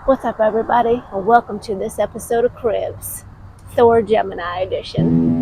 What's up, everybody, and welcome to this episode of Cribs, Thor Gemini edition.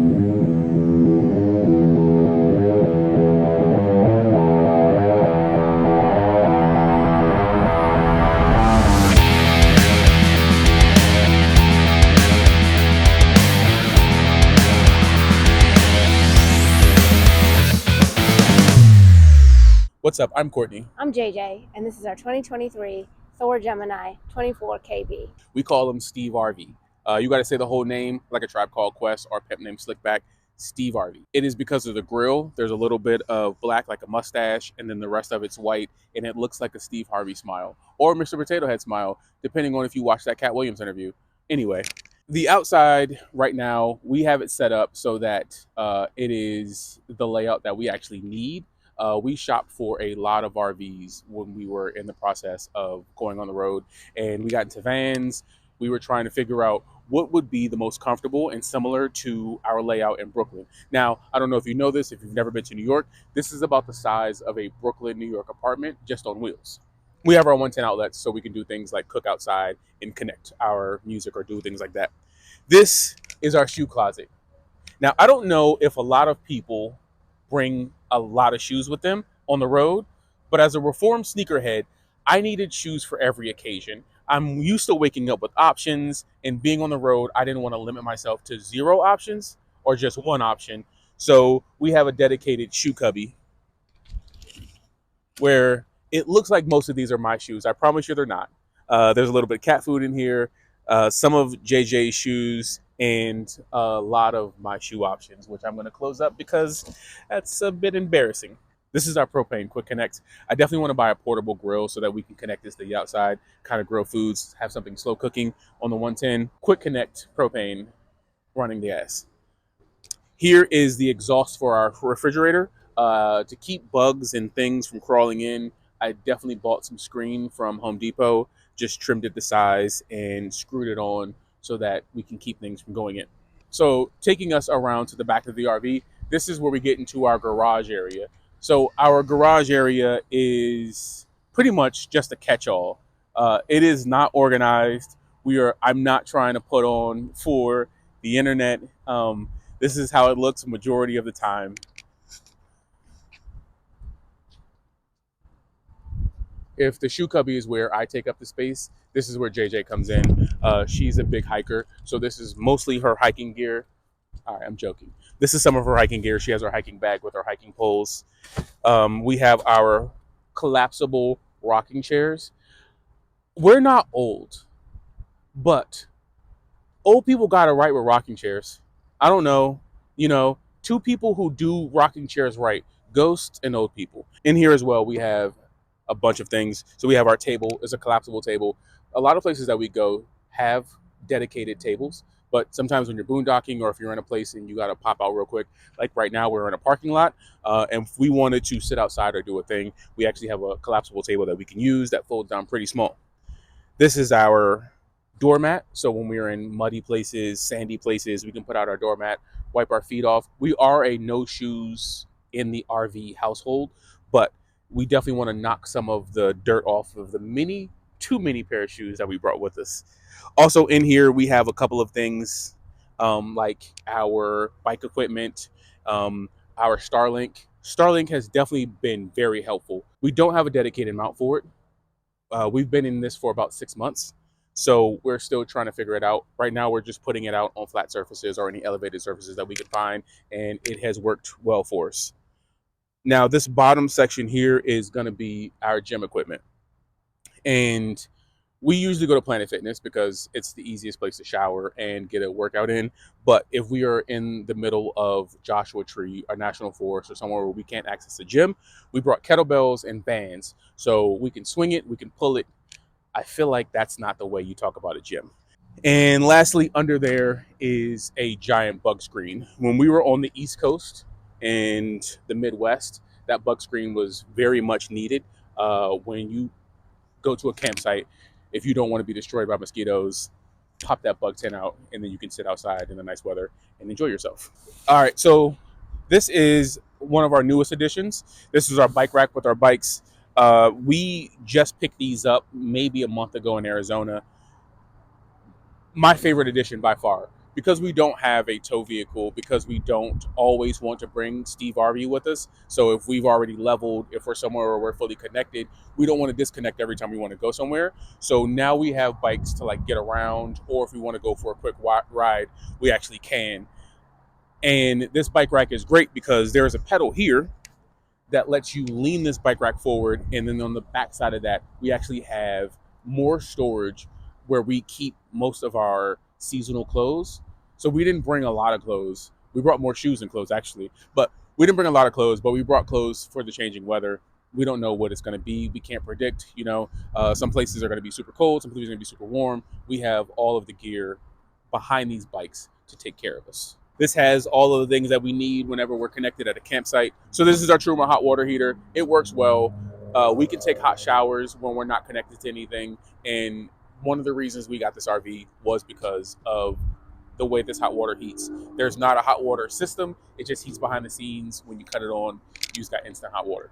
What's up? I'm Courtney. I'm JJ, and this is our 2023 Thor Gemini 24KB. We call him Steve RV. You got to say the whole name, like a Tribe Called Quest or pep name Slickback, Steve RV. It is because of the grill. There's a little bit of black, like a mustache, and then the rest of it's white, and it looks like a Steve Harvey smile or Mr. Potato Head smile, depending on if you watch that Cat Williams interview. Anyway, the outside right now, we have it set up so that it is the layout that we actually need. We shopped for a lot of RVs when we were in the process of going on the road, and we got into vans. We were trying to figure out what would be the most comfortable and similar to our layout in Brooklyn. Now, I don't know if you know this, if you've never been to New York, this is about the size of a Brooklyn, New York apartment just on wheels. We have our 110 outlets so we can do things like cook outside and connect our music or do things like that. This is our shoe closet. Now, I don't know if a lot of people bring a lot of shoes with them on the road, but as a reformed sneakerhead, I needed shoes for every occasion. I'm used to waking up with options, and being on the road, I didn't want to limit myself to 0 options or just 1 option. So we have a dedicated shoe cubby where it looks like most of these are my shoes. I promise you they're not. There's a little bit of cat food in here, some of JJ's shoes, and a lot of my shoe options, which I'm going to close up because that's a bit embarrassing. This is our propane quick connect. I definitely want to buy a portable grill so that we can connect this to the outside, kind of grill foods, have something slow cooking on the 110. Quick connect propane running gas. Here is the exhaust for our refrigerator. To keep bugs and things from crawling in, I definitely bought some screen from Home Depot, just trimmed it the size and screwed it on so that we can keep things from going in. So taking us around to the back of the RV, this is where we get into our garage area. So our garage area is pretty much just a catch-all. It is not organized. I'm not trying to put on for the internet. This is how it looks majority of the time. If the shoe cubby is where I take up the space, this is where JJ comes in. She's a big hiker, so this is mostly her hiking gear. All right, I'm joking. This is some of her hiking gear. She has her hiking bag with her hiking poles. We have our collapsible rocking chairs. We're not old, but old people got it right with rocking chairs. I don't know, 2 people who do rocking chairs right, ghosts and old people. In here as well, we have a bunch of things. So we have our table. It's a collapsible table. A lot of places that we go have dedicated tables, but sometimes when you're boondocking or if you're in a place and you got to pop out real quick, like right now we're in a parking lot, and if we wanted to sit outside or do a thing, we actually have a collapsible table that we can use that folds down pretty small. This is our doormat. So when we're in muddy places, sandy places, we can put out our doormat, wipe our feet off. We are a no shoes in the RV household, but we definitely want to knock some of the dirt off of the too many pair of shoes that we brought with us. Also in here, we have a couple of things like our bike equipment, our Starlink. Starlink has definitely been very helpful. We don't have a dedicated mount for it. We've been in this for about 6 months, so we're still trying to figure it out. Right now, we're just putting it out on flat surfaces or any elevated surfaces that we can find, and it has worked well for us. Now, this bottom section here is going to be our gym equipment. And we usually go to Planet Fitness because it's the easiest place to shower and get a workout in. But if we are in the middle of Joshua Tree or National Forest or somewhere where we can't access a gym, we brought kettlebells and bands. So we can swing it, we can pull it. I feel like that's not the way you talk about a gym. And lastly, under there is a giant bug screen. When we were on the East Coast and the Midwest, that bug screen was very much needed. When you go to a campsite, if you don't want to be destroyed by mosquitoes, pop that bug tent out, and then you can sit outside in the nice weather and enjoy yourself. All right, so this is one of our newest additions. This is our bike rack with our bikes. We just picked these up maybe a month ago in Arizona. my favorite addition by far. Because we don't have a tow vehicle, because we don't always want to bring Steve RV with us. So if we've already leveled, if we're somewhere where we're fully connected, we don't want to disconnect every time we want to go somewhere. So now we have bikes to like get around, or if we want to go for a quick ride, we actually can. And this bike rack is great because there's a pedal here that lets you lean this bike rack forward, and then on the back side of that we actually have more storage where we keep most of our seasonal clothes. So we didn't bring a lot of clothes. We brought more shoes and clothes actually, but we didn't bring a lot of clothes, but we brought clothes for the changing weather. We don't know what it's going to be. We can't predict, some places are going to be super cold, some places are going to be super warm. We have all of the gear behind these bikes to take care of us. This has all of the things that we need whenever we're connected at a campsite. So this is our Truma hot water heater. It works well. We can take hot showers when we're not connected to anything. And one of the reasons we got this RV was because of the way this hot water heats. There's not a hot water system. It just heats behind the scenes. When you cut it on, you just got instant hot water.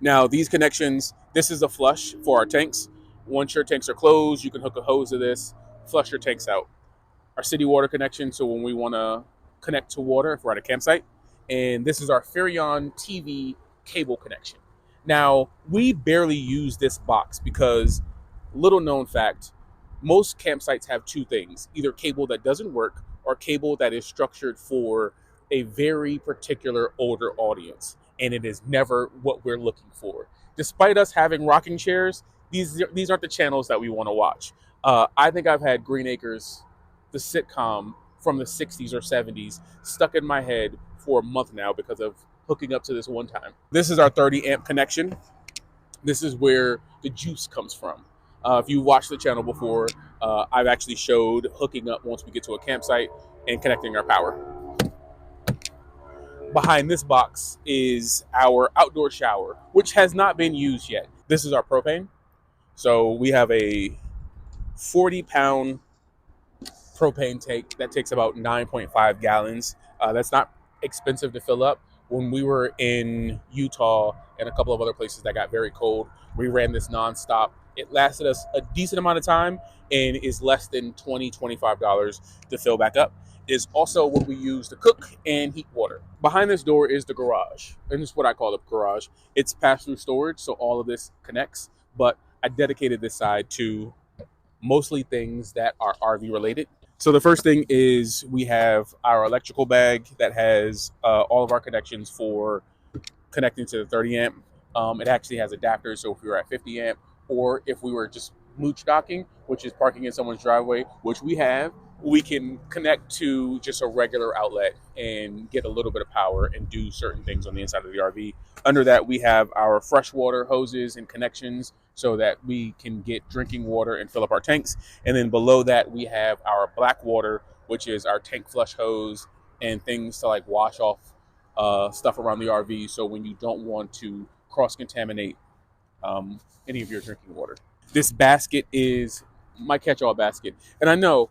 Now, these connections, this is a flush for our tanks. Once your tanks are closed, you can hook a hose to this, flush your tanks out. Our city water connection, so when we want to connect to water if we're at a campsite. And this is our Furion TV cable connection. Now, we barely use this box because, little known fact, most campsites have two things: either cable that doesn't work or cable that is structured for a very particular older audience, and it is never what we're looking for. Despite us having rocking chairs, these aren't the channels that we want to watch. I think I've had Green Acres, the sitcom from the 60s or 70s, stuck in my head for a month now because of hooking up to this one time. This is our 30 amp connection. This is where the juice comes from. If you watched the channel before, I've actually showed hooking up once we get to a campsite and connecting our power. Behind this box is our outdoor shower, which has not been used yet. This is our propane. So we have a 40-pound propane tank that takes about 9.5 gallons. That's not expensive to fill up. When we were in Utah and a couple of other places that got very cold, we ran this nonstop. It lasted us a decent amount of time and is less than $20-$25 to fill back up. Is also what we use to cook and heat water. Behind this door is the garage, and this is what I call the garage. It's pass-through storage, so all of this connects, but I dedicated this side to mostly things that are RV related. So the first thing is we have our electrical bag that has all of our connections for connecting to the 30 amp. It actually has adapters, so if we were at 50 amp, or if we were just mooch docking, which is parking in someone's driveway, which we have, we can connect to just a regular outlet and get a little bit of power and do certain things on the inside of the RV. Under that, we have our freshwater hoses and connections so that we can get drinking water and fill up our tanks. And then below that, we have our black water, which is our tank flush hose and things to like wash off stuff around the RV. So when you don't want to cross-contaminate any of your drinking water. This basket is my catch-all basket. And I know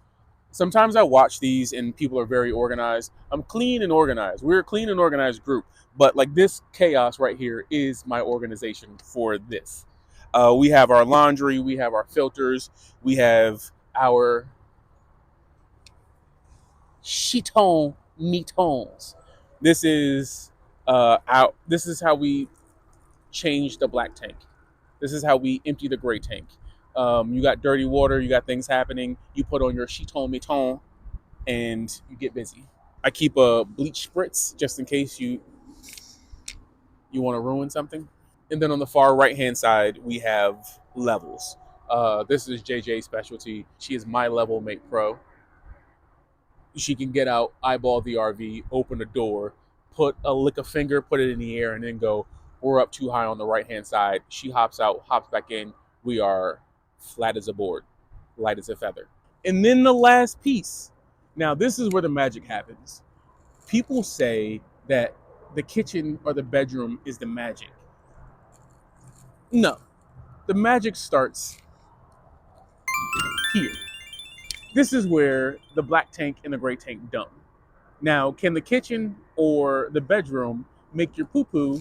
sometimes I watch these and people are very organized. I'm clean and organized. We're a clean and organized group. But like this chaos right here is my organization for this. We have our laundry. We have our filters. We have our chiton mitons. This is This is how we change the black tank. This is how we empty the gray tank. You got dirty water, you got things happening. You put on your chiton miton and you get busy. I keep a bleach spritz just in case you want to ruin something. And then on the far right hand side, we have levels. This is JJ's specialty. She is my level mate pro. She can get out, eyeball the RV, open the door, lick a finger, put it in the air, and then go, we're up too high on the right-hand side. She hops out, hops back in. We are flat as a board, light as a feather. And then the last piece. Now, this is where the magic happens. People say that the kitchen or the bedroom is the magic. No, the magic starts here. This is where the black tank and the gray tank dump. Now, can the kitchen or the bedroom make your poo-poo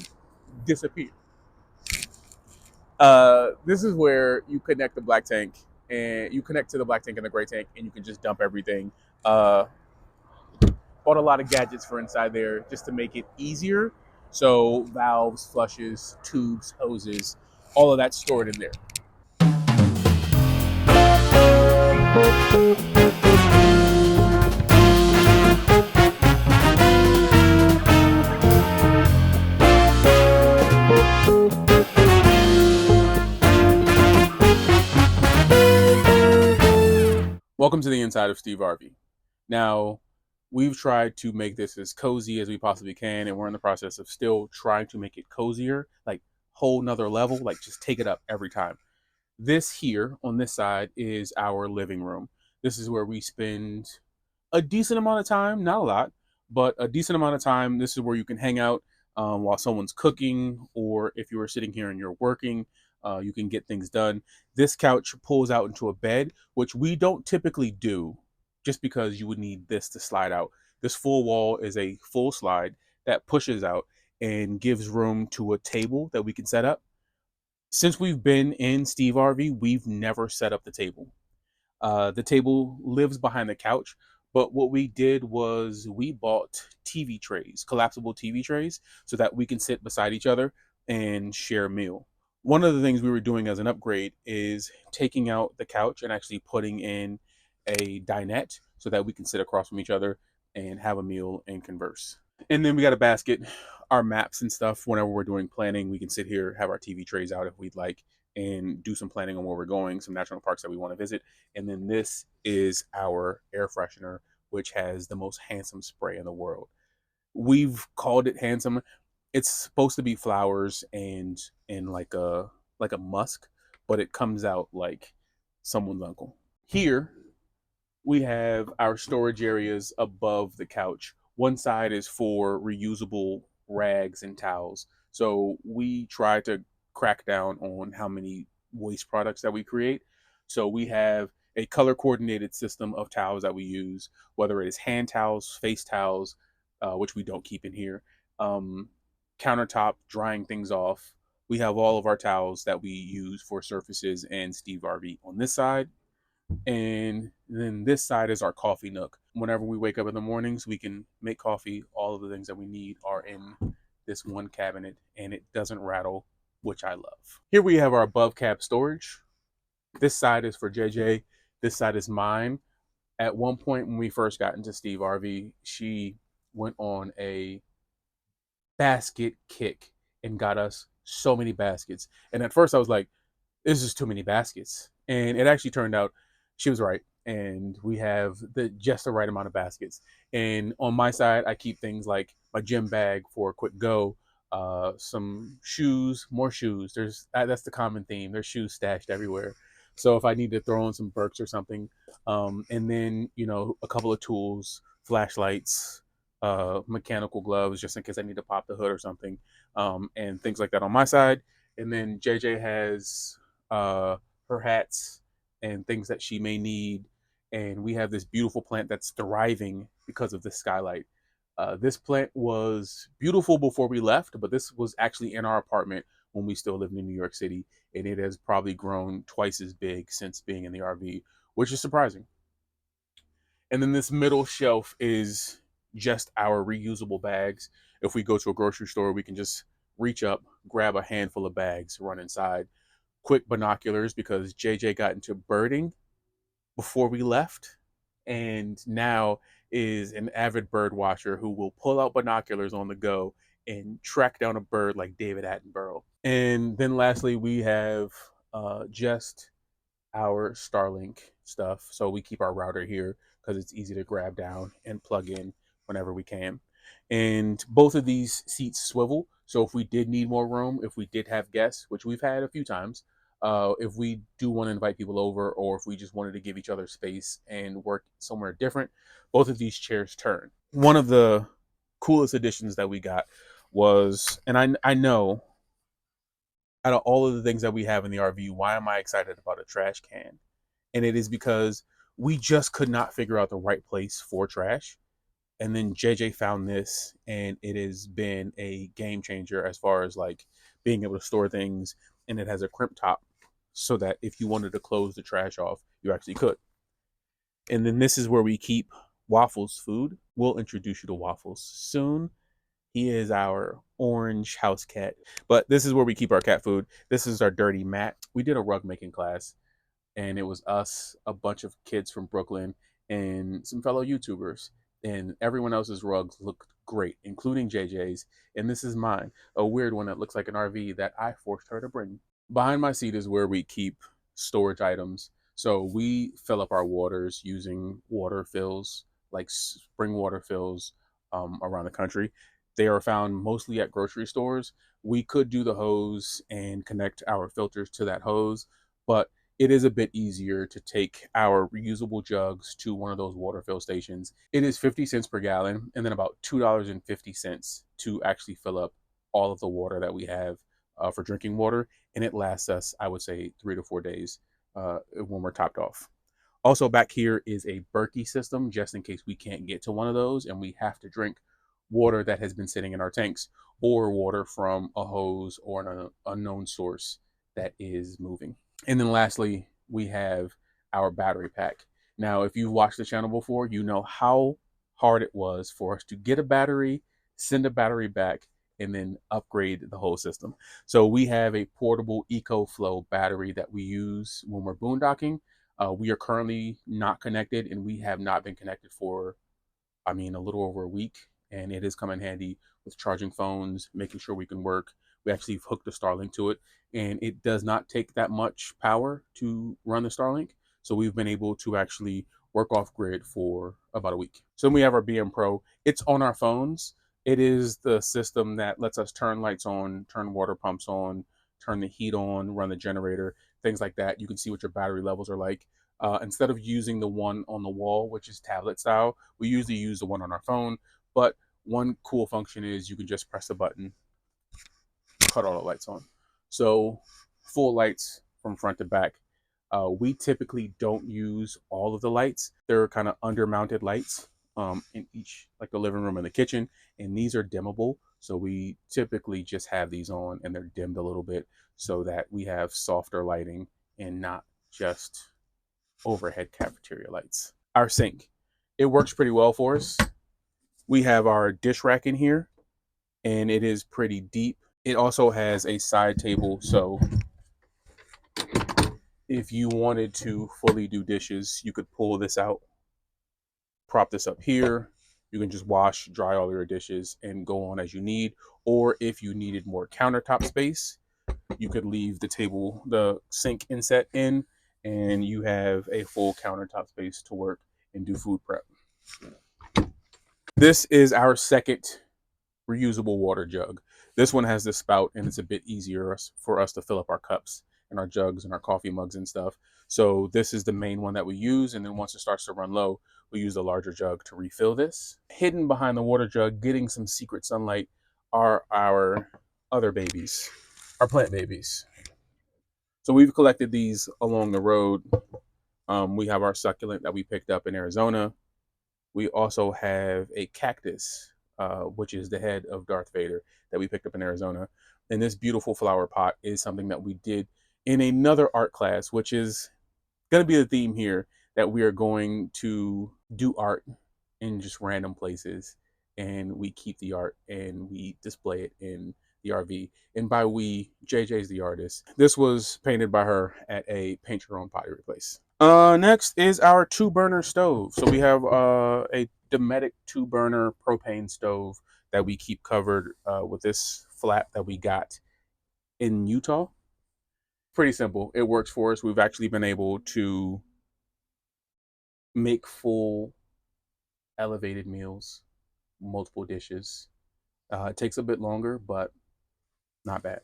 disappear? This is where you connect the black tank and you connect to the black tank and the gray tank, and you can just dump everything. Uh, Bought a lot of gadgets for inside there just to make it easier. So valves, flushes, tubes, hoses, all of that stored in there. Welcome to the inside of Steve RV. Now, we've tried to make this as cozy as we possibly can, and we're in the process of still trying to make it cozier, like whole nother level, like just take it up every time. This here on this side is our living room. This is where we spend a decent amount of time, not a lot, but a decent amount of time. This is where you can hang out while someone's cooking, or if you are sitting here and you're working, you can get things done. This couch pulls out into a bed, which we don't typically do just because you would need this to slide out. This full wall is a full slide that pushes out and gives room to a table that we can set up. Since we've been in Steve RV, we've never set up the table. The table lives behind the couch, but what we did was we bought TV trays, collapsible TV trays, so that we can sit beside each other and share a meal. One of the things we were doing as an upgrade is taking out the couch and actually putting in a dinette so that we can sit across from each other and have a meal and converse. And then we got a basket, our maps and stuff. Whenever we're doing planning, we can sit here, have our TV trays out if we'd like, and do some planning on where we're going, some national parks that we want to visit. And then this is our air freshener, which has the most handsome spray in the world. We've called it handsome. It's supposed to be flowers and like a musk, but it comes out like someone's uncle. Here we have our storage areas above the couch. One side is for reusable rags and towels. So we try to crack down on how many waste products that we create. So we have a color coordinated system of towels that we use, whether it is hand towels, face towels, which we don't keep in here, um, countertop drying things off. We have all of our towels that we use for surfaces and Steve RV on this side, and then this side is our coffee nook. Whenever we wake up in the mornings, we can make coffee. All of the things that we need are in this one cabinet, and it doesn't rattle, which I love. Here we have our above cab storage. This side is for JJ. This side is mine. At one point when we first got into Steve RV, she went on a basket kick and got us so many baskets. And at first I was like, this is too many baskets. And it actually turned out she was right. And we have just the right amount of baskets. And on my side, I keep things like my gym bag for a quick go, some shoes, more shoes. That's the common theme. There's shoes stashed everywhere. So if I need to throw in some Birks or something, and then a couple of tools, flashlights, mechanical gloves, just in case I need to pop the hood or something, and things like that on my side. And then JJ has her hats and things that she may need. And we have this beautiful plant that's thriving because of the skylight. This plant was beautiful before we left, but this was actually in our apartment when we still lived in New York City. And it has probably grown twice as big since being in the RV, which is surprising. And then this middle shelf is just our reusable bags. If we go to a grocery store, we can just reach up, grab a handful of bags, run inside. Quick binoculars because JJ got into birding before we left, and now is an avid bird watcher who will pull out binoculars on the go and track down a bird like David Attenborough. And then lastly, we have just our Starlink stuff. So we keep our router here because it's easy to grab down and plug in whenever we can. And both of these seats swivel. So if we did need more room, if we did have guests, which we've had a few times, if we do want to invite people over, or if we just wanted to give each other space and work somewhere different, both of these chairs turn. One of the coolest additions that we got was, and I know out of all of the things that we have in the RV, why am I excited about a trash can? And it is because we just could not figure out the right place for trash. And then JJ found this, and it has been a game changer as far as like being able to store things. And it has a crimp top, so that if you wanted to close the trash off, you actually could. And then this is where we keep Waffles' food. We'll introduce you to Waffles soon. He is our orange house cat. But this is where we keep our cat food. This is our dirty mat. We did a rug making class, and it was us, a bunch of kids from Brooklyn, and some fellow YouTubers. And everyone else's rugs looked great, including JJ's. And this is mine, a weird one that looks like an RV that I forced her to bring. Behind my seat is where we keep storage items. So we fill up our waters using water fills, like spring water fills around the country. They are found mostly at grocery stores. We could do the hose and connect our filters to that hose, but it is a bit easier to take our reusable jugs to one of those water fill stations. It is 50 cents per gallon and then about $2.50 to actually fill up all of the water that we have for drinking water. And it lasts us, I would say, 3 to 4 days when we're topped off. Also, back here is a Berkey system just in case we can't get to one of those and we have to drink water that has been sitting in our tanks or water from a hose or an unknown source that is moving. And then lastly, we have our battery pack. Now, if you've watched the channel before, you know how hard it was for us to get a battery, send a battery back, and then upgrade the whole system. So we have a portable EcoFlow battery that we use when we're boondocking. We are currently not connected, and we have not been connected for, a little over a week. And it has come in handy with charging phones, making sure we can work. We actually hooked the Starlink to it, and it does not take that much power to run the Starlink. So we've been able to actually work off grid for about a week. So then we have our BM Pro. It's on our phones. It is the system that lets us turn lights on, turn water pumps on, turn the heat on, run the generator, things like that. You can see what your battery levels are like. Instead of using the one on the wall, which is tablet style, we usually use the one on our phone. But one cool function is you can just press the button, cut all the lights on. So full lights from front to back. We typically don't use all of the lights. They're kind of undermounted lights in each, like the living room and the kitchen, and these are dimmable. So we typically just have these on and they're dimmed a little bit so that we have softer lighting and not just overhead cafeteria lights. Our sink, it works pretty well for us. We have our dish rack in here, and it is pretty deep. It also has a side table, so if you wanted to fully do dishes, you could pull this out, prop this up here. You can just wash, dry all your dishes, and go on as you need. Or if you needed more countertop space, you could leave the sink inset in, and you have a full countertop space to work and do food prep. This is our second reusable water jug. This one has this spout, and it's a bit easier for us to fill up our cups and our jugs and our coffee mugs and stuff. So this is the main one that we use, and then once it starts to run low, we use the larger jug to refill this. Hidden behind the water jug, getting some secret sunlight, are our other babies, our plant babies. So we've collected these along the road. We have our succulent that we picked up in Arizona. We also have a cactus, which is the head of Darth Vader, that we picked up in Arizona. And this beautiful flower pot is something that we did in another art class, which is going to be the theme here, that we are going to do art in just random places. And we keep the art and we display it in the RV. And by we, JJ's the artist. This was painted by her at a paint your own pottery place. Next is our 2-burner stove. So we have a Dometic 2-burner propane stove that we keep covered with this flap that we got in Utah. Pretty simple. It works for us. We've actually been able to make full elevated meals, multiple dishes. It takes a bit longer, but not bad.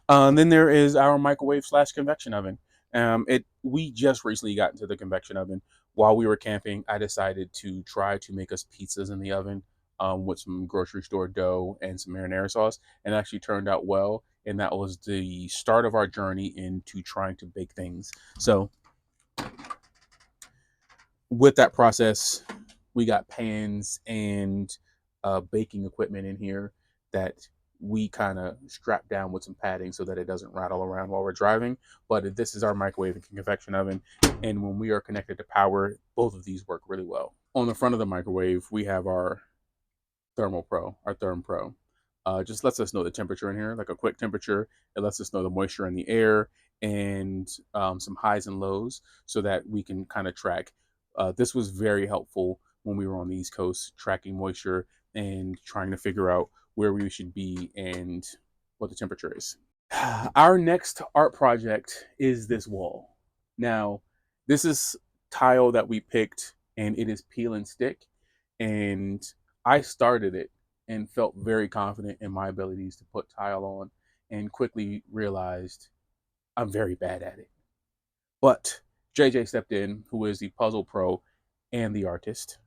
Then there is our microwave / convection oven. We just recently got into the convection oven. While we were camping, I decided to try to make us pizzas in the oven with some grocery store dough and some marinara sauce, and it actually turned out well. And that was the start of our journey into trying to bake things. So with that process, we got pans and baking equipment in here that we kind of strap down with some padding so that it doesn't rattle around while we're driving. But this is our microwave and convection oven. And when we are connected to power, both of these work really well. On the front of the microwave, we have our Thermal Pro, our Therm Pro. Just lets us know the temperature in here, like a quick temperature. It lets us know the moisture in the air and some highs and lows so that we can kind of track. This was very helpful when we were on the East Coast, tracking moisture and trying to figure out where we should be and what the temperature is. Our next art project is this wall. Now, this is tile that we picked and it is peel and stick. And I started it and felt very confident in my abilities to put tile on and quickly realized I'm very bad at it. But JJ stepped in, who is the puzzle pro and the artist,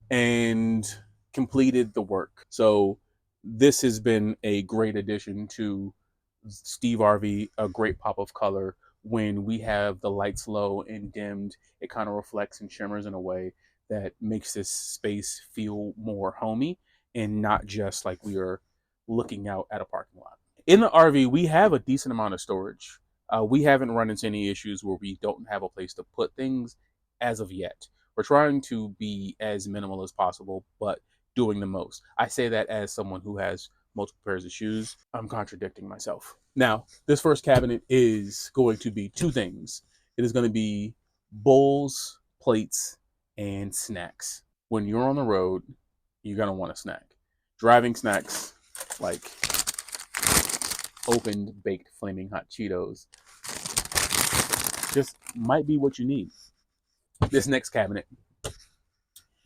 and completed the work. So this has been a great addition to Steve RV, a great pop of color. When we have the lights low and dimmed, it kind of reflects and shimmers in a way that makes this space feel more homey and not just like we are looking out at a parking lot. In the RV, we have a decent amount of storage. We haven't run into any issues where we don't have a place to put things as of yet. We're trying to be as minimal as possible, but doing the most. I say that as someone who has multiple pairs of shoes. I'm contradicting myself. Now, this first cabinet is going to be two things. It is going to be bowls, plates, and snacks. When you're on the road, you're going to want a snack. Driving snacks like opened, baked, flaming hot Cheetos just might be what you need. This next cabinet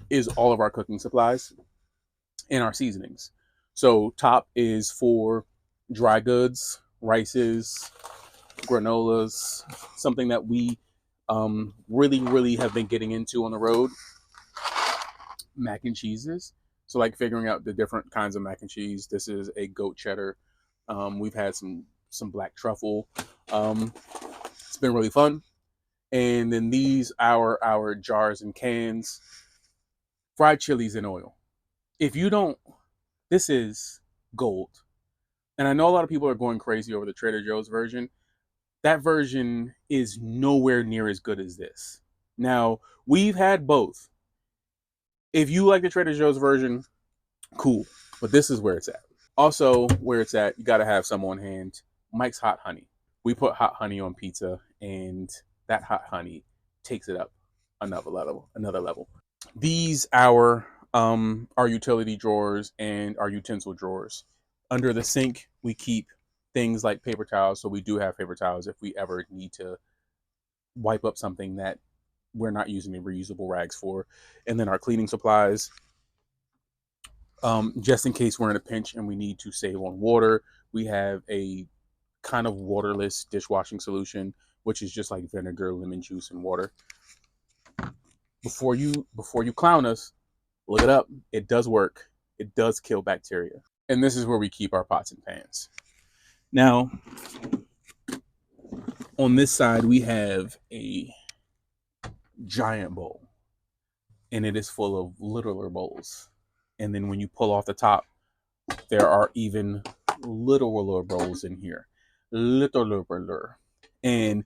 is all of our cooking supplies and our seasonings. So top is for dry goods, rices, granolas, something that we really have been getting into on the road. Mac and cheeses. So like figuring out the different kinds of mac and cheese. This is a goat cheddar. We've had some black truffle. It's been really fun. And then these are our jars and cans. Fried chilies in oil. If you don't, this is gold. And I know a lot of people are going crazy over the Trader Joe's version. That version is nowhere near as good as this. Now, we've had both. If you like the Trader Joe's version, cool. But this is where it's at. Also, where it's at, you got to have some on hand. Mike's Hot Honey. We put hot honey on pizza, and that hot honey takes it up another level. These our utility drawers and our utensil drawers. Under the sink, we keep things like paper towels. So we do have paper towels if we ever need to wipe up something that we're not using the reusable rags for. And then our cleaning supplies, just in case we're in a pinch and we need to save on water. We have a kind of waterless dishwashing solution, which is just like vinegar, lemon juice, and water. Before you clown us, look it up. It does work. It does kill bacteria. And this is where we keep our pots and pans. Now, on this side, we have a giant bowl, and it is full of littler bowls. And then when you pull off the top, there are even littler bowls in here. Littler. And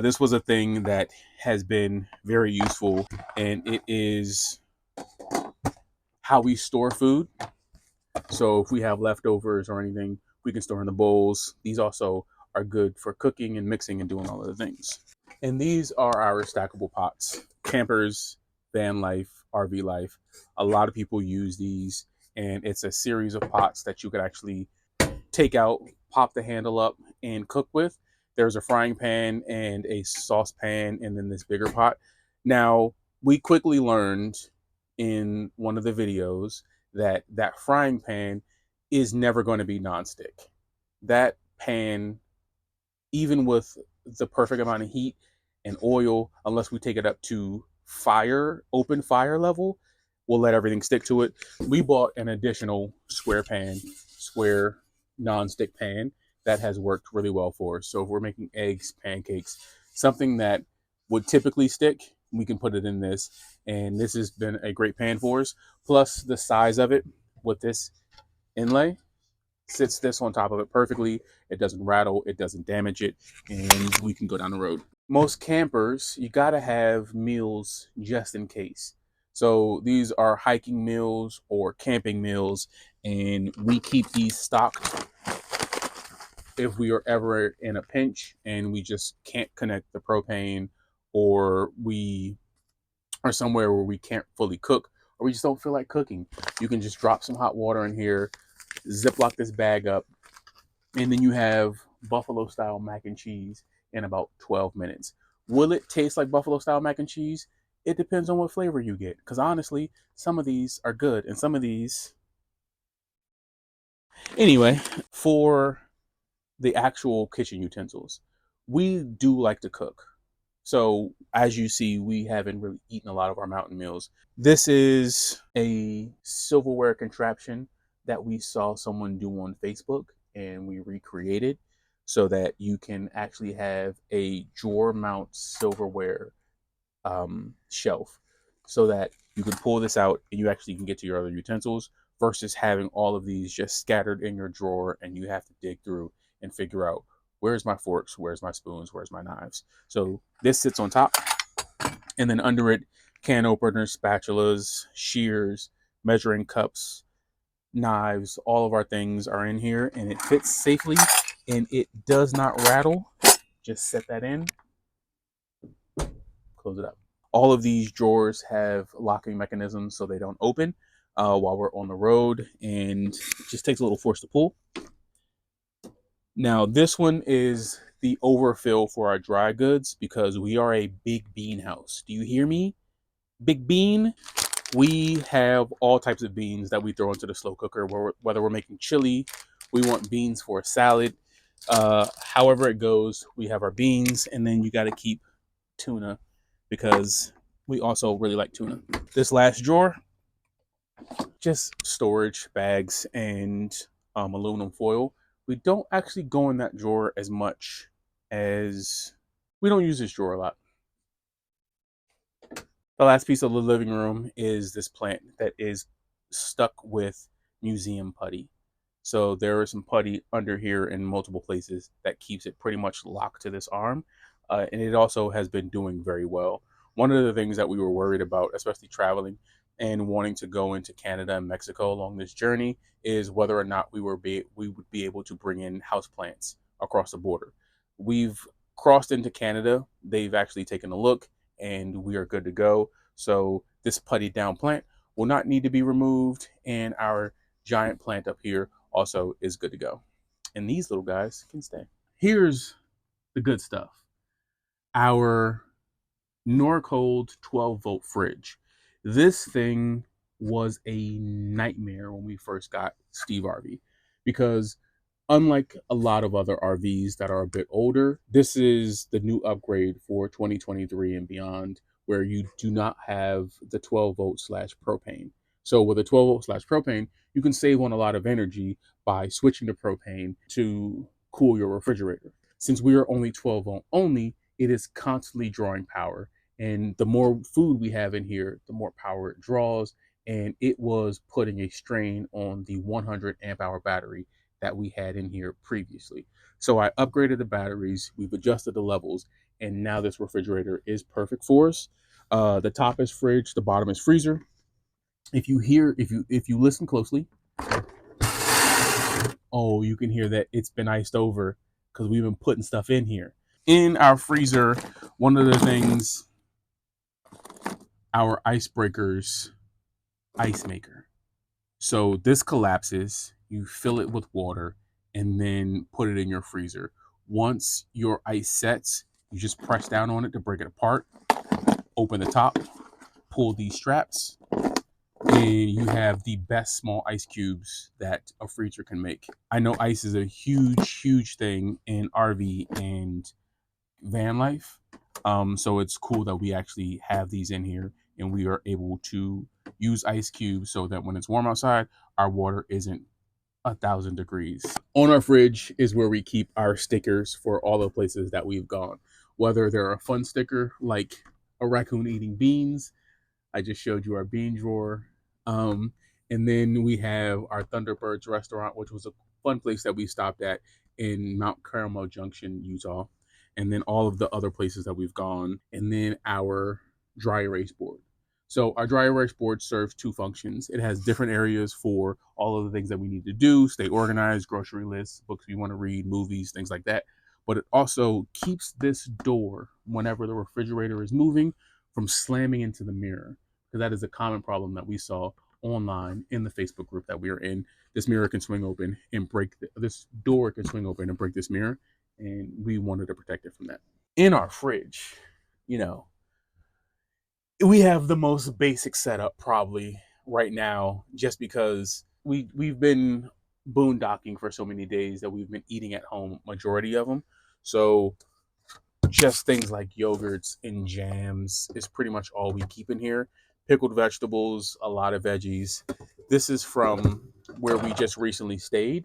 this was a thing that has been very useful, and it is how we store food. So if we have leftovers or anything, we can store in the bowls. These also are good for cooking and mixing and doing all of the things. And these are our stackable pots. Campers, VanLife, RVLife. A lot of people use these, and it's a series of pots that you could actually take out, pop the handle up, and cook with. There's a frying pan and a saucepan, and then this bigger pot. Now, we quickly learned in one of the videos that frying pan is never going to be nonstick. That pan, even with the perfect amount of heat and oil, unless we take it up to open fire level, we'll let everything stick to it. We bought an additional square non-stick pan that has worked really well for us. So if we're making eggs, pancakes, something that would typically stick, we can put it in this. And this has been a great pan for us. Plus the size of it with this inlay. Sits this on top of it perfectly. It doesn't rattle, it doesn't damage it, and we can go down the road. Most campers, you gotta have meals just in case. So these are hiking meals or camping meals, and we keep these stocked if we are ever in a pinch and we just can't connect the propane, or we are somewhere where we can't fully cook, or we just don't feel like cooking. You can just drop some hot water in here, ziplock this bag up, and then you have buffalo style mac and cheese in about 12 minutes. Will it taste like buffalo style mac and cheese? It depends on what flavor you get. Because honestly, some of these are good and some of these. Anyway, for the actual kitchen utensils, we do like to cook. So as you see, we haven't really eaten a lot of our mountain meals. This is a silverware contraption that we saw someone do on Facebook and we recreated so that you can actually have a drawer mount silverware shelf so that you can pull this out and you actually can get to your other utensils versus having all of these just scattered in your drawer and you have to dig through and figure out where's my forks, where's my spoons, where's my knives. So this sits on top, and then under it, can openers, spatulas, shears, measuring cups, knives, all of our things are in here, and it fits safely and it does not rattle. Just set that in, close it up. All of these drawers have locking mechanisms so they don't open while we're on the road, and it just takes a little force to pull. Now, this one is the overfill for our dry goods because we are a big bean house. Do you hear me? Big bean. We have all types of beans that we throw into the slow cooker, whether we're making chili, we want beans for a salad. However it goes, we have our beans, and then you got to keep tuna because we also really like tuna. This last drawer, just storage bags and aluminum foil. We don't actually go in that drawer as much as we don't use this drawer a lot. The last piece of the living room is this plant that is stuck with museum putty. So there is some putty under here in multiple places that keeps it pretty much locked to this arm. And it also has been doing very well. One of the things that we were worried about, especially traveling and wanting to go into Canada and Mexico along this journey, is whether or not we would be able to bring in houseplants across the border. We've crossed into Canada. They've actually taken a look and we are good to go. So this putty down plant will not need to be removed, and our giant plant up here also is good to go. And these little guys can stay. Here's the good stuff. Our Norcold 12-volt fridge. This thing was a nightmare when we first got Steve RV because unlike a lot of other RVs that are a bit older, this is the new upgrade for 2023 and beyond, where you do not have the 12 volt slash propane. So with a 12 volt slash propane, you can save on a lot of energy by switching to propane to cool your refrigerator. Since we are only 12 volt only, it is constantly drawing power. And the more food we have in here, the more power it draws. And it was putting a strain on the 100 amp hour battery that we had in here previously. So I upgraded the batteries, we've adjusted the levels, and now this refrigerator is perfect for us. The top is fridge, the bottom is freezer. If you listen closely, oh, you can hear that it's been iced over because we've been putting stuff in here. In our freezer, one of the things, our icebreakers ice maker. So this collapses, you fill it with water, and then put it in your freezer. Once your ice sets, you just press down on it to break it apart, open the top, pull these straps, and you have the best small ice cubes that a freezer can make. I know ice is a huge, huge thing in RV and van life. So it's cool that we actually have these in here and we are able to use ice cubes so that when it's warm outside, our water isn't 1,000 degrees. On our fridge is where we keep our stickers for all the places that we've gone. Whether they're a fun sticker like a raccoon eating beans, I just showed you our bean drawer. And then we have our Thunderbirds restaurant, which was a fun place that we stopped at in Mount Carmel Junction, Utah. And then all of the other places that we've gone. And then our dry erase board. So our dry erase board serves two functions. It has different areas for all of the things that we need to do, stay organized, grocery lists, books we want to read, movies, things like that. But it also keeps this door, whenever the refrigerator is moving, from slamming into the mirror. Because that is a common problem that we saw online in the Facebook group that we are in. This mirror can swing open and this door can swing open and break this mirror. And we wanted to protect it from that. In our fridge, you know, we have the most basic setup probably right now, just because we've been boondocking for so many days that we've been eating at home, majority of them. So just things like yogurts and jams is pretty much all we keep in here. Pickled vegetables, a lot of veggies. This is from where we just recently stayed.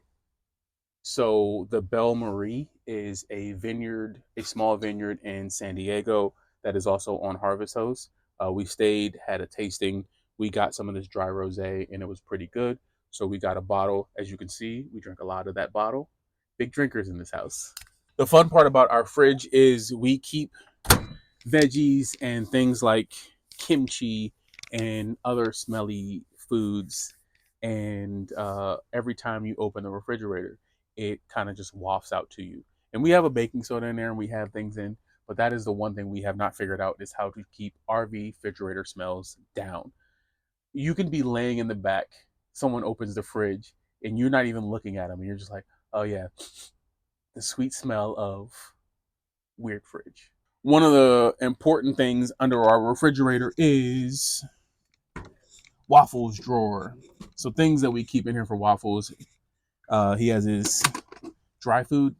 So the Belle Marie is a vineyard, a small vineyard in San Diego that is also on Harvest Host. We stayed, had a tasting. We got some of this dry rosé, and it was pretty good. So we got a bottle. As you can see, we drank a lot of that bottle. Big drinkers in this house. The fun part about our fridge is we keep veggies and things like kimchi and other smelly foods. And every time you open the refrigerator, it kind of just wafts out to you. And we have a baking soda in there and we have things in, but that is the one thing we have not figured out is how to keep RV refrigerator smells down. You can be laying in the back, someone opens the fridge, and you're not even looking at them, and you're just like, oh yeah, the sweet smell of weird fridge. One of the important things under our refrigerator is Waffles drawer. So things that we keep in here for Waffles. He has his dry food.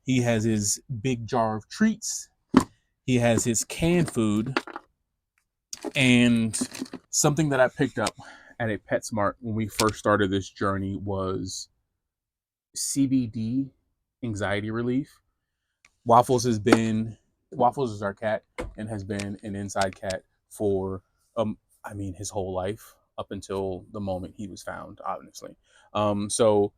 He has his big jar of treats. He has his canned food. And something that I picked up at a PetSmart when we first started this journey was CBD anxiety relief. Waffles is our cat and has been an inside cat for his whole life up until the moment he was found, obviously. So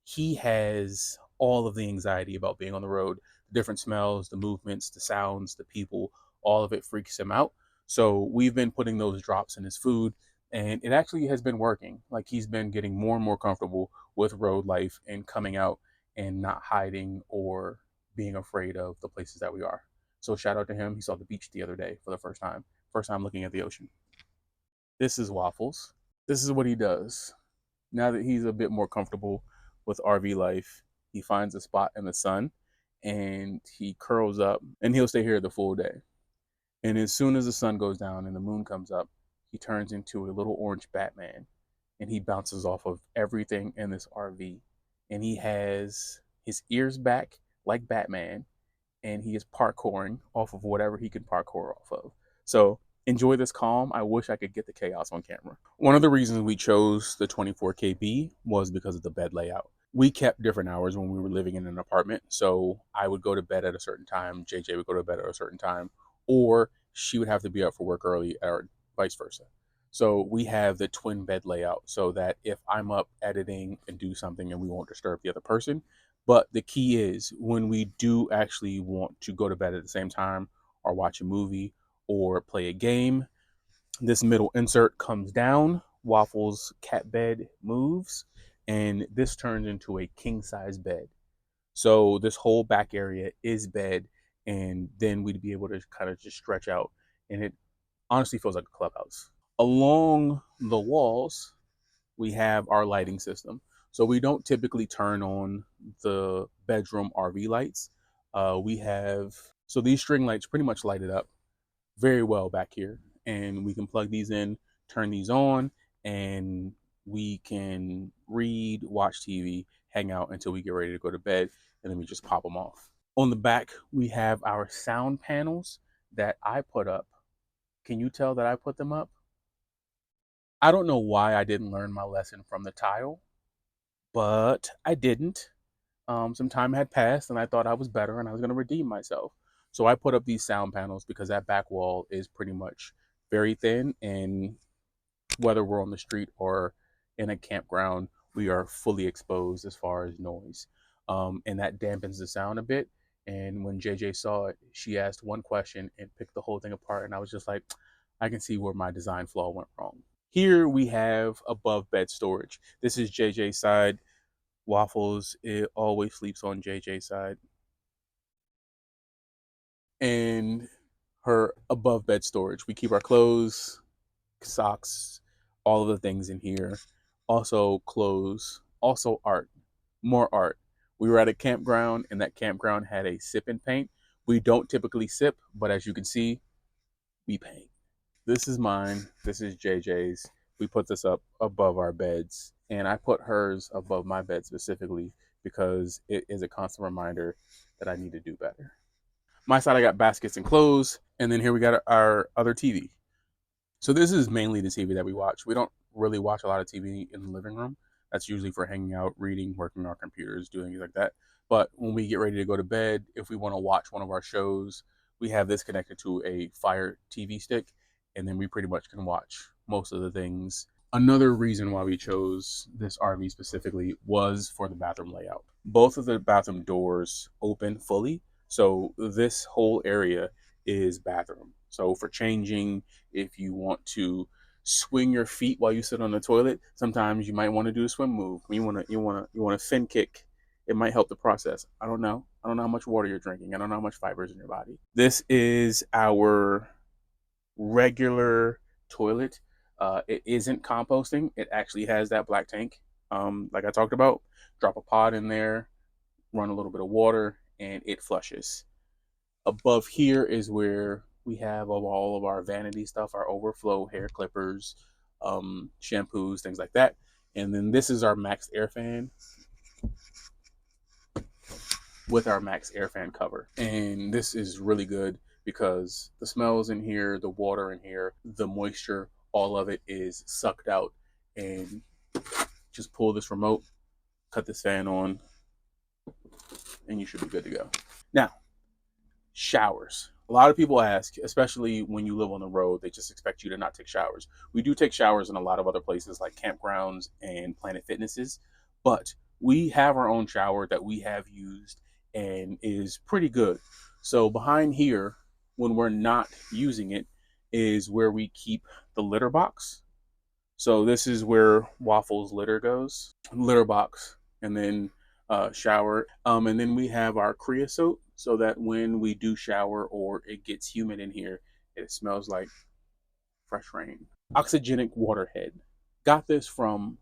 he has all of the anxiety about being on the road, the different smells, the movements, the sounds, the people, all of it freaks him out. So we've been putting those drops in his food, and it actually has been working. Like, he's been getting more and more comfortable with road life and coming out and not hiding or being afraid of the places that we are. So shout out to him. He saw the beach the other day for the first time. First time looking at the ocean. This is Waffles. This is what he does. Now that he's a bit more comfortable with RV life, he finds a spot in the sun and he curls up and he'll stay here the full day. And as soon as the sun goes down and the moon comes up, he turns into a little orange Batman and he bounces off of everything in this RV. And he has his ears back like Batman, and he is parkouring off of whatever he can parkour off of. So enjoy this calm. I wish I could get the chaos on camera. One of the reasons we chose the 24KB was because of the bed layout. We kept different hours when we were living in an apartment. So I would go to bed at a certain time, JJ would go to bed at a certain time, or she would have to be up for work early, or vice versa. So we have the twin bed layout so that if I'm up editing and do something and we won't disturb the other person. But the key is when we do actually want to go to bed at the same time or watch a movie or play a game, this middle insert comes down, Waffles' cat bed moves, and this turns into a king size bed. So this whole back area is bed, and then we'd be able to kind of just stretch out, and it honestly feels like a clubhouse. Along the walls, we have our lighting system. So we don't typically turn on the bedroom RV lights. We have, so these string lights pretty much light it up very well back here. And we can plug these in, turn these on, and we can read, watch TV, hang out until we get ready to go to bed, and then we just pop them off. On the back, we have our sound panels that I put up. Can you tell that I put them up? I don't know why I didn't learn my lesson from the tile, but I didn't. Some time had passed and I thought I was better and I was going to redeem myself. So I put up these sound panels because that back wall is pretty much very thin and whether we're on the street or in a campground, we are fully exposed as far as noise. And that dampens the sound a bit. And when JJ saw it, she asked one question and picked the whole thing apart. And I was just like, I can see where my design flaw went wrong. Here we have above bed storage. This is JJ's side. Waffles, it always sleeps on JJ's side. And her above bed storage. We keep our clothes, socks, all of the things in here. Also clothes, also art, more art. We were at a campground and that campground had a sip and paint. We don't typically sip, but as you can see, we paint. This is mine. This is JJ's. We put this up above our beds, and I put hers above my bed specifically because it is a constant reminder that I need to do better. My side, I got baskets and clothes, and then here we got our other TV. So this is mainly the TV that we watch. We don't really watch a lot of TV in the living room. That's usually for hanging out, reading, working on our computers, doing things like that. But when we get ready to go to bed, if we want to watch one of our shows, we have this connected to a Fire TV stick, and then we pretty much can watch most of the things. Another reason why we chose this RV specifically was for the bathroom layout. Both of the bathroom doors open fully, so this whole area is bathroom. So for changing, if you want to swing your feet while you sit on the toilet, sometimes you might want to do a swim move. You want to fin kick. It might help the process. I don't know. I don't know how much water you're drinking. I don't know how much fiber is in your body. This is our regular toilet. It isn't composting. It actually has that black tank, like I talked about. Drop a pod in there, run a little bit of water, and it flushes. Above here is where we have all of our vanity stuff, our overflow hair clippers, shampoos, things like that. And then this is our Max Air Fan with our Max Air Fan cover. And this is really good because the smells in here, the water in here, the moisture, all of it is sucked out. And just pull this remote, cut this fan on, and you should be good to go. Now, showers. A lot of people ask, especially when you live on the road, they just expect you to not take showers. We do take showers in a lot of other places like campgrounds and Planet Fitnesses, but we have our own shower that we have used and is pretty good. So behind here, when we're not using it, is where we keep the litter box. So this is where Waffles litter goes, litter box, and then shower. And then we have our creosote so that when we do shower or it gets humid in here, it smells like fresh rain. Oxygenic water head. Got this from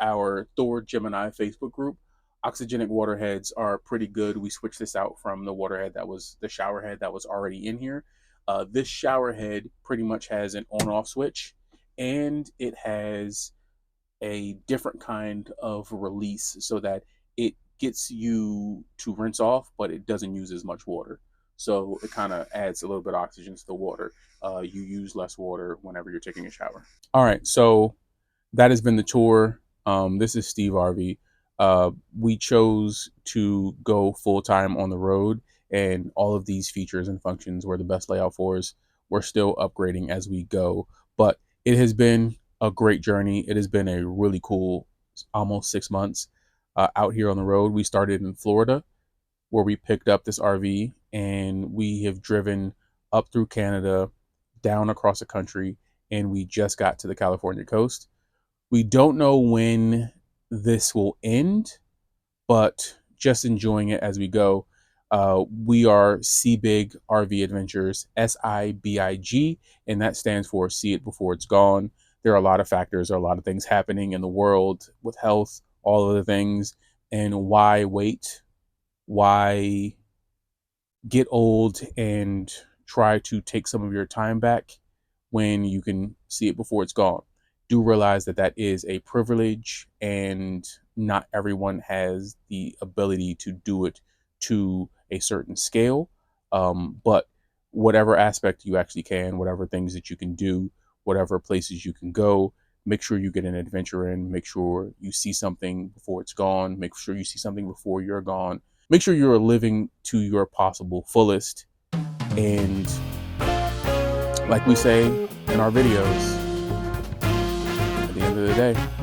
our Thor Gemini Facebook group. Oxygenic water heads are pretty good. We switched this out from the water head that was the shower head that was already in here. This shower head pretty much has an on-off switch, and it has a different kind of release so that it gets you to rinse off, but it doesn't use as much water. So it kind of adds a little bit of oxygen to the water. You use less water whenever you're taking a shower. All right, so that has been the tour. This is Steve RV. We chose to go full time on the road, and all of these features and functions were the best layout for us. We're still upgrading as we go, but it has been a great journey. It has been a really cool almost 6 months out here on the road. We started in Florida where we picked up this RV, and we have driven up through Canada, down across the country, and we just got to the California coast. We don't know when this will end, but just enjoying it as we go. We are SIBIG RV Adventures, SIBIG, and that stands for See It Before It's Gone. There are a lot of factors, there are a lot of things happening in the world with health, all of the things, and why wait? Why get old and try to take some of your time back when you can see it before it's gone? Do realize that that is a privilege, and not everyone has the ability to do it to a certain scale. But whatever aspect you actually can, whatever things that you can do, whatever places you can go, make sure you get an adventure in. Make sure you see something before it's gone. Make sure you see something before you're gone. Make sure you're living to your possible fullest. And like we say in our videos, the end of the day,